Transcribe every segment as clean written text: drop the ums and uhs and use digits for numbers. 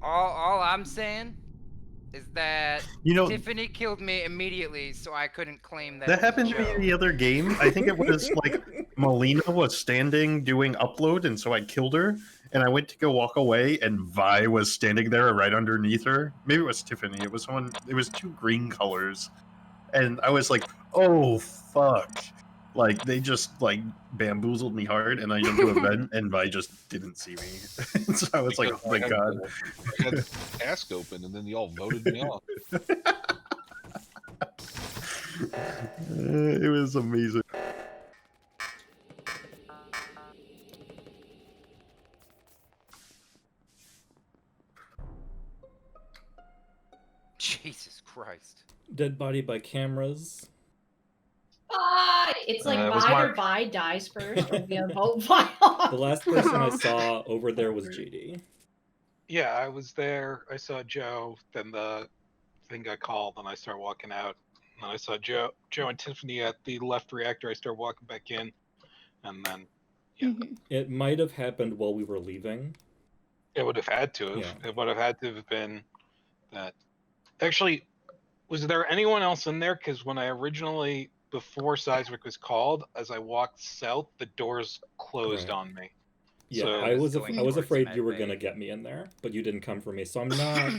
All I'm saying is that You know, Tiffany killed me immediately, so I couldn't claim that that it was happened to me Joe. the other game. I think it was like Melina was standing doing upload, and so I killed her. And I went to go walk away, and Vi was standing there right underneath her. Maybe it was Tiffany. It was someone. It was two green colors, and I was like, "Oh fuck!" Like they just like bamboozled me hard, and I jumped to a vent, and Vi just didn't see me. So I was like, Because "Oh my god!" I had the task open, and then y'all voted me off. It was amazing. Jesus Christ. Dead body by cameras. It's like It was either Mark. Vi dies first or we have vote Vi. The last person I saw over there was JD. Yeah, I was there. I saw Joe. Then the thing got called, and I started walking out. And then I saw Joe and Tiffany at the left reactor. I started walking back in, and then It might have happened while we were leaving. it would have had to have. Yeah. It would have had to have been that. Actually, was there anyone else in there? Because when I originally, before Seismic was called, as I walked south, the doors closed Right. on me. Yeah, So- I was going afraid towards you were Medbay. gonna get me in there, but you didn't come for me, so I'm not.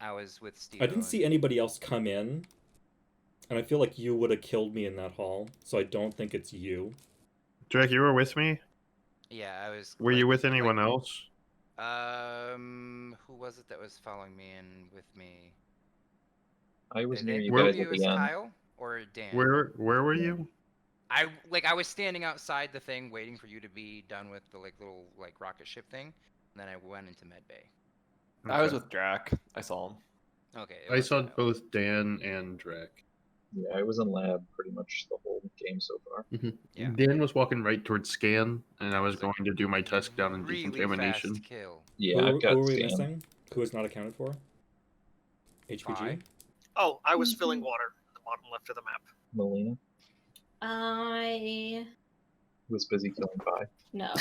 I was with Steve. I didn't see anybody else come in, and I feel like you would have killed me in that hall, so I don't think it's you. Drake, you were with me. Yeah, I was. Were you with anyone else? Who was it that was following me and with me? I was near Did you Where- guys you at was the end. Kyle or Dan? Where were you? I was standing outside the thing waiting for you to be done with the little rocket ship thing, and then I went into medbay. I was Okay. with Drac. I saw him. Okay. it I was saw Joe. both Dan and Drake. Yeah, I was in lab pretty much the whole game so far. Yeah. Dan was walking right towards scan, and I was It's like going to do my test down in Really decontamination. fast kill. Yeah, who, I've got who are we scan. missing? Who is not accounted for? HPG. Bye. Oh, I was filling water at the bottom left of the map. Melina I was busy killing Vi. no.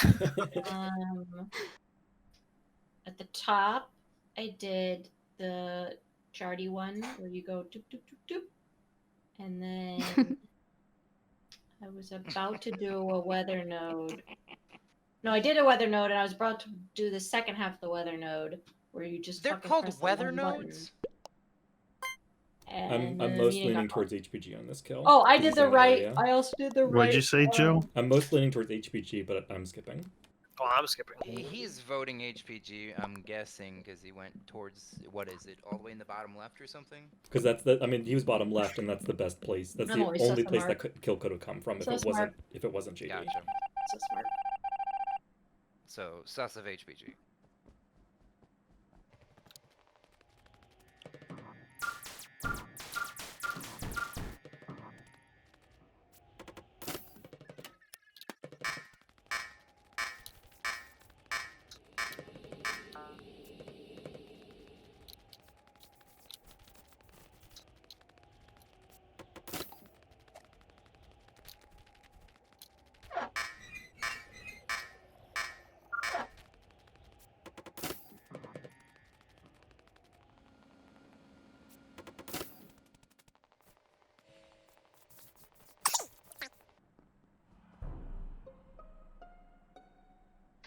At the top, I did the Jardy one where you go doop doop doop doop, and then I was about to do a weather node. No, I did a weather node, and I was about to do the second half of the weather node where you just They're fucking called press the weather one button. nodes. And I'm the most meeting leaning got towards HPG on this kill. Oh, I 'cause did he's the in the right. area. I also did the right. What'd you say, Joe? I'm most leaning towards HPG, but I'm skipping. Oh, I'm skipping. He's voting HPG. I'm guessing because he went towards what is it, all the way in the bottom left or something? Because I mean, he was bottom left, and that's the best place. That's I'm the always only sus place Mark. that kill could have come from if So it wasn't JD. Gotcha. So smart. So sus of HPG.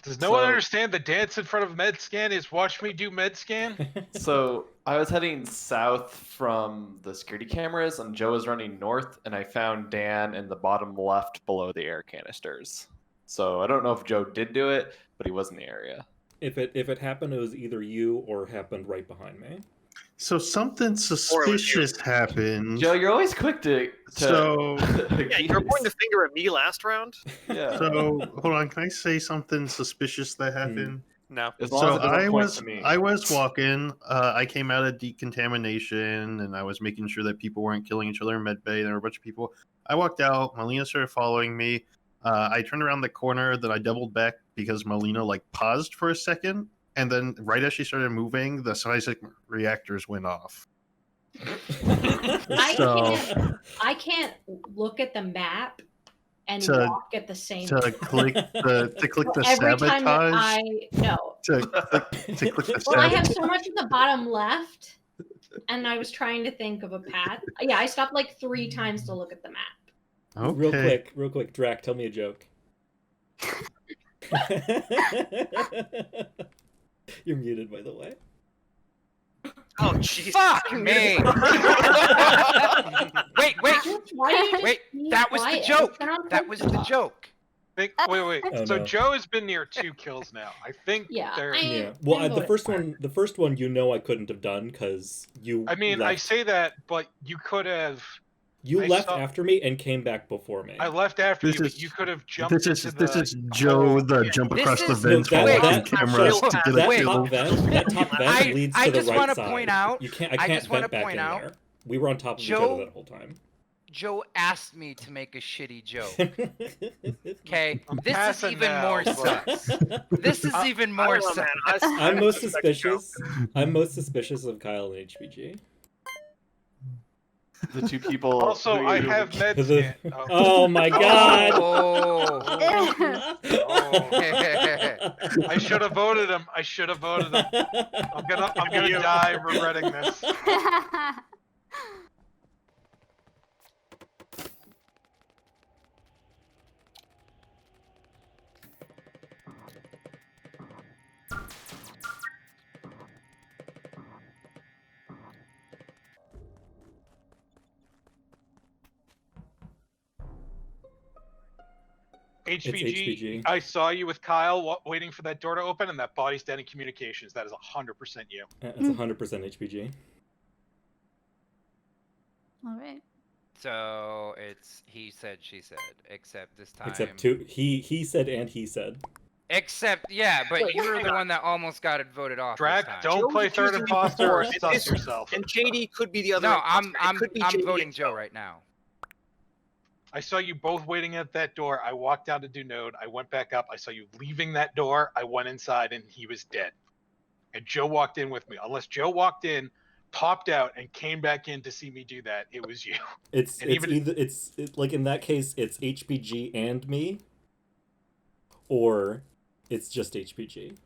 Does no one So- understand the dance in front of MedScan is watch me do MedScan? So I was heading south from the security cameras, and Joe was running north, and I found Dan in the bottom left below the air canisters. So I don't know if Joe did do it, but he was in the area. If it happened, it was either you or happened right behind me. So something suspicious happened. Joe, you're always quick to So- Yeah, you were pointing the finger at me last round. Yeah. So hold on, can I say something suspicious that happened? No. As long So as it doesn't I point was to me. I was walking. I came out of decontamination, and I was making sure that people weren't killing each other in medbay. There were a bunch of people. I walked out. Melina started following me. I turned around the corner, then I doubled back because Melina paused for a second, and then right as she started moving, the seismic reactors went off. So I can't look at the map and To- walk at the same To time. click the Every time that sabotage. To click the Well, I have sabotage. so much in the bottom left, and I was trying to think of a path. Yeah, I stopped like 3 times to look at the map. Okay. Real quick, Drac, tell me a joke. You're muted, by the way. Oh, jeez. Fuck me! Wait, Why do you just wait. be That was the quiet? joke. Turn on That was the talk. joke. Wait. Oh, So no. Joe has been near 2 kills now. I think Yeah, there. Yeah. Well, I'm the voting first for one, the first one, you know, I couldn't have done because you. I mean, I left. say that, but you could have. You I left saw- after me and came back before me. I left after This you, but is- you could have jumped This is into this the is Joe hole. the jump This across the is- vents No, while that- watching that- cameras that- to get a that wait. kill. top vent, that top vent leads I to the just right wanna side. point out- I can't just wanna vent back point in out, there. We were on top of each Joe- other that whole time. Joe asked me to make a shitty joke. Okay, I'm this is passing even now, more but- sus. This is even I more don't know, sus. man. I'm most suspect Joe. suspicious. I'm most suspicious of Kyle and HBG. The 2 people. Also, who- I who- have med The- scan. Oh. Oh my god! Oh. I should have voted him. I should have voted him. I'm gonna You. die regretting this. HBG, I saw you with Kyle waiting for that door to open, and that body's dead in communications. That is 100% you. It's 100% HBG. All right. So it's he said, she said, except this time. Except he said and he said. Except, yeah, but Wait, you were hang the on. one that almost got it voted off. Drac, this time. don't Joe play was third accusing me imposter before, or and suss this- yourself. And JD could be the other. No, imposter. It I'm could be I'm JD voting and Joe right now. I saw you both waiting at that door. I walked out to do node. I went back up. I saw you leaving that door. I went inside, and he was dead. And Joe walked in with me. Unless Joe walked in, popped out, and came back in to see me do that, it was you. It's And it's even- either like in that case it's HBG and me, or it's just HBG.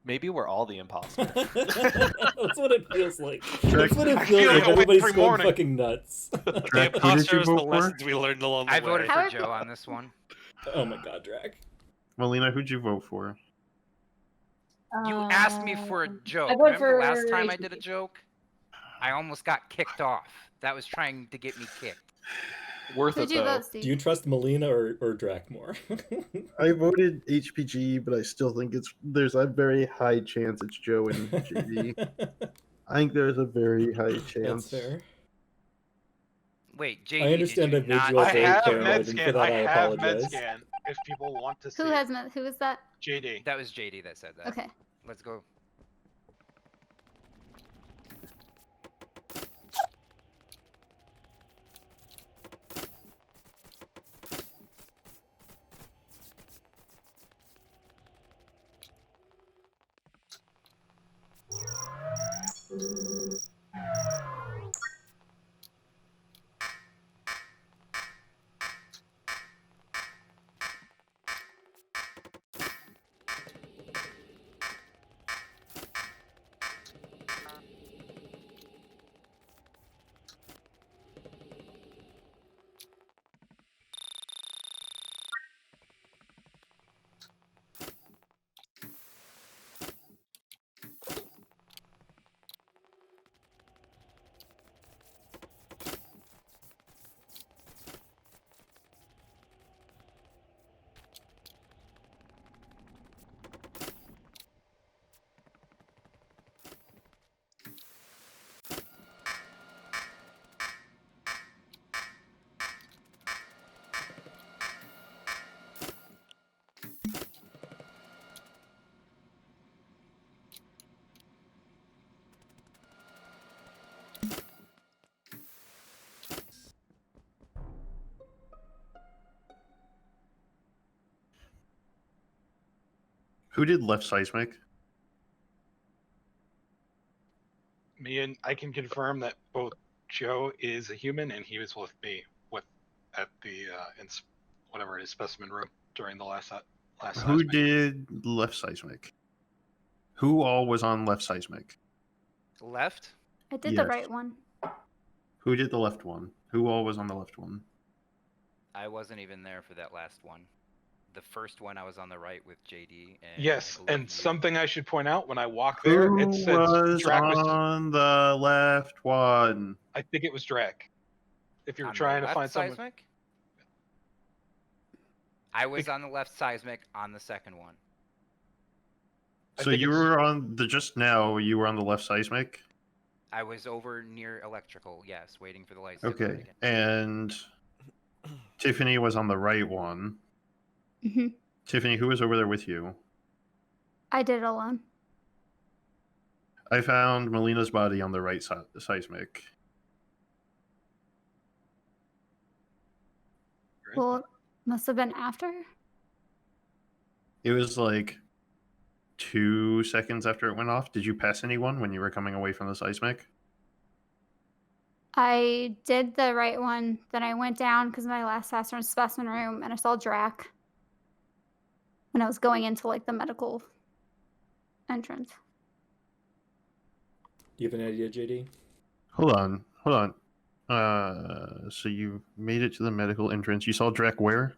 Maybe we're all the imposter. That's what it feels like. Drac- That's what it I feels feel like. like a Everybody's wintry going morning. fucking nuts. Drac, The who did imposter you is the vote for? lessons we learned along the I way. voted How for are- Joe on this one. Oh my god, Drac. Melina, who'd you vote for? You asked me for a joke. I voted Remember last for time I did a HBG. joke? I almost got kicked off. That was trying to get me kicked. Worth Who'd it you though. vote, Steve? Do you trust Melina or Drac more? I voted HPG, but I still think there's a very high chance it's Joe and JD. I think there's a very high That's chance. fair. Wait, JD, I understand did you I not made you all I very have paranoid, med and for scan. that I I have med apologize. scan. If people want to see Who it. has who is that? JD. That was JD that said that. Okay. Let's go. Who did left seismic? Me and I can confirm that both Joe is a human and he was with me with at the whatever it is, specimen room during the last Who seismic. did left seismic? Who all was on left seismic? Left? I did the Yes. right one. Who did the left one? Who all was on the left one? I wasn't even there for that last one. The first one I was on the right with JD. And Yes, I believe and you- something I should point out when I walked there, Who it said was Drac was. on the left one? I think it was Drac. If you were on the trying to left find someone, seismic? I was on the left seismic on the second one. I So think you it's- were on the just now. You were on the left seismic. I was over near electrical, yes, waiting for the lights to go Okay, again. and Tiffany was on the right one. Hmm. Tiffany, who was over there with you? I did it alone. I found Melina's body on the right seismic. Well, it must have been after. It was like 2 seconds after it went off. Did you pass anyone when you were coming away from the seismic? I did the right one. Then I went down because my last task was specimen room, and I saw Drac when I was going into like the medical entrance. Do you have an idea, JD? Hold on. So you made it to the medical entrance. You saw Drek where?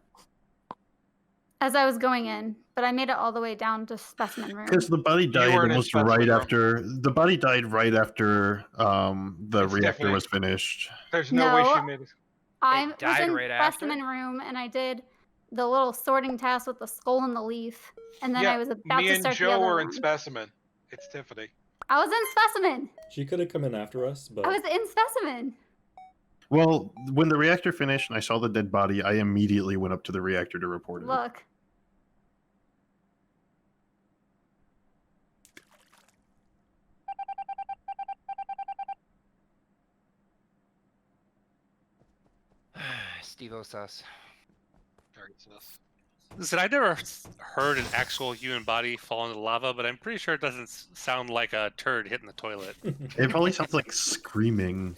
As I was going in, but I made it all the way down to specimen room. Because the body died weren't in almost specimen right room. after the body died right after the It's reactor definitely- was finished. there's no way No. she made it. I was died in right after? specimen room, and I did the little sorting task with the skull and the leaf, and then Yeah, I was about Me to and start the Joe other were in one. specimen. It's Tiffany. I was in specimen. She could have come in after us, but I was in specimen. Well, when the reactor finished and I saw the dead body, I immediately went up to the reactor to report it. Look. Steve Osas. Very sus. Listen, I never heard an actual human body fall into lava, but I'm pretty sure it doesn't sound like a turd hitting the toilet. It probably sounds like screaming.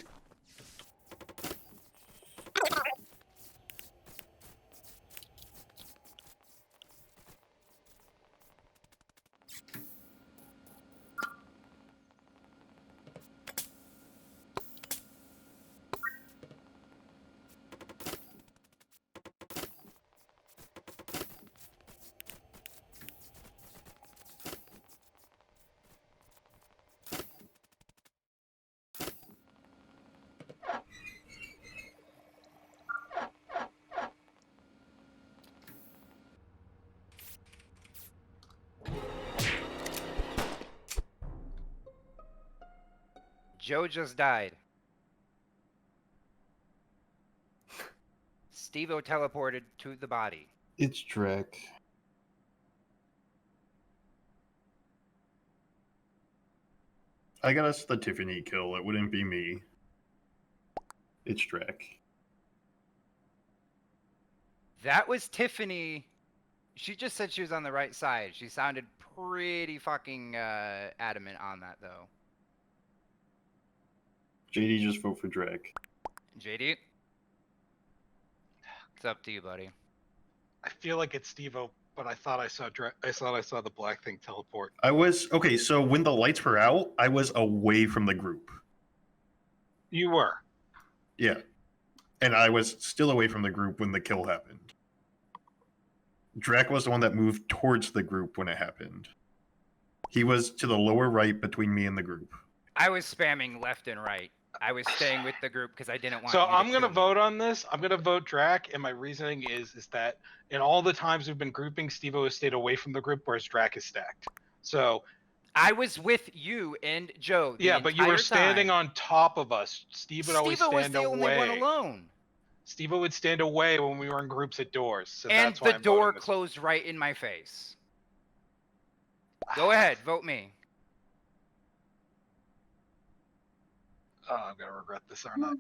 Joe just died. Steve-O teleported to the body. It's Drek. I got us the Tiffany kill. It wouldn't be me. It's Drek. That was Tiffany. She just said she was on the right side. She sounded pretty fucking adamant on that, though. JD just vote for Drek. JD? It's up to you, buddy. I feel like it's Steve-O, but I thought I saw the black thing teleport. I was okay. So when the lights were out, I was away from the group. You were. Yeah, and I was still away from the group when the kill happened. Drek was the one that moved towards the group when it happened. He was to the lower right between me and the group. I was spamming left and right. I was staying with the group because I didn't want. So you to I'm gonna kill me. vote on this. I'm gonna vote Drac, and my reasoning is that in all the times we've been grouping, Steve-O has stayed away from the group, whereas Drac is stacked. So I was with you and Joe. The yeah, but you were entire standing time. on top of us. Steve would always Steve-O was stand the only one away. alone. Steve would stand away when we were in groups at doors. So And that's why the I'm door voting this. closed right in my face. Go ahead, vote me. Oh, I'm gonna regret this, aren't I? No,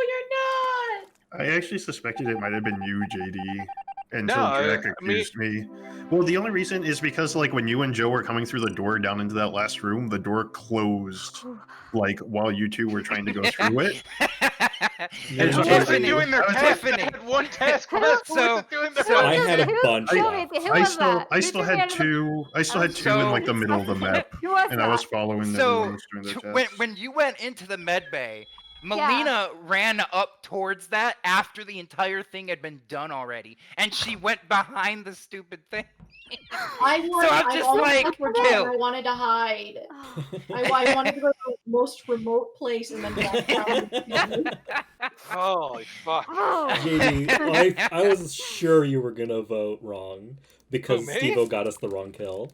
you're not. I actually suspected it might have been you, JD, until No, Drek I mean- accused me. Well, the only reason is because like when you and Joe were coming through the door down into that last room, the door closed like while you two were trying to go through it. Yeah. Who so wasn't Tiffany- doing their I was- task? They had one task left. Who wasn't doing their I had a Who- bunch who left. was- who I was still, that? I Who still threw me had under the- two. I still had two in like the middle of the map, Who was and I was that? following So everyone was doing their tasks. when you went into the med bay, Melina ran up towards that after the entire thing had been done already, and she went behind the stupid thing. I wanted, I'm I just almost like, went for that, kill. and I wanted to hide. Oh. I wanted to go to the most remote place and then walk down. Holy fuck. Oh. JD, I was sure you were gonna vote wrong because Who, me? Steve-O got us the wrong kill.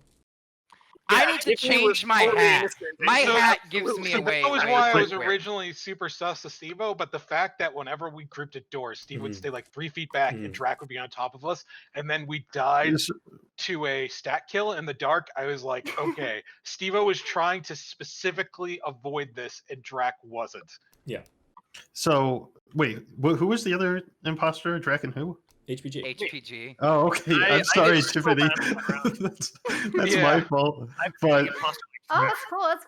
I need to Tiffany was change my totally hat. innocent. My So- hat gives me So away. that was right why I was quick. originally super sus to Steve-O, but the fact that whenever we grouped at doors, Steve would Mhm. stay like 3 feet back Mhm. and Drac would be on top of us, and then we died Yes, to a stat kill in the dark. I was like, okay, Steve-O was trying to specifically avoid this, and Drac wasn't. So wait, who was the other imposter? Draken who? HPG. HPG. Oh, okay. I I'm sorry, did scroll Tiffany. down around. that's Yeah. my fault. I'm But imposter. Oh, that's cool. That's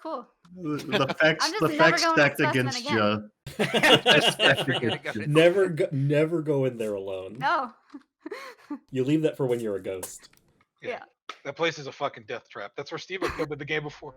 cool. the facts, I'm just the never facts going stacked with against specimen you. Just never gonna go to- Never go in there alone. No. You leave that for when you're a ghost. That place is a fucking death trap. That's where Steve-O killed in the game before.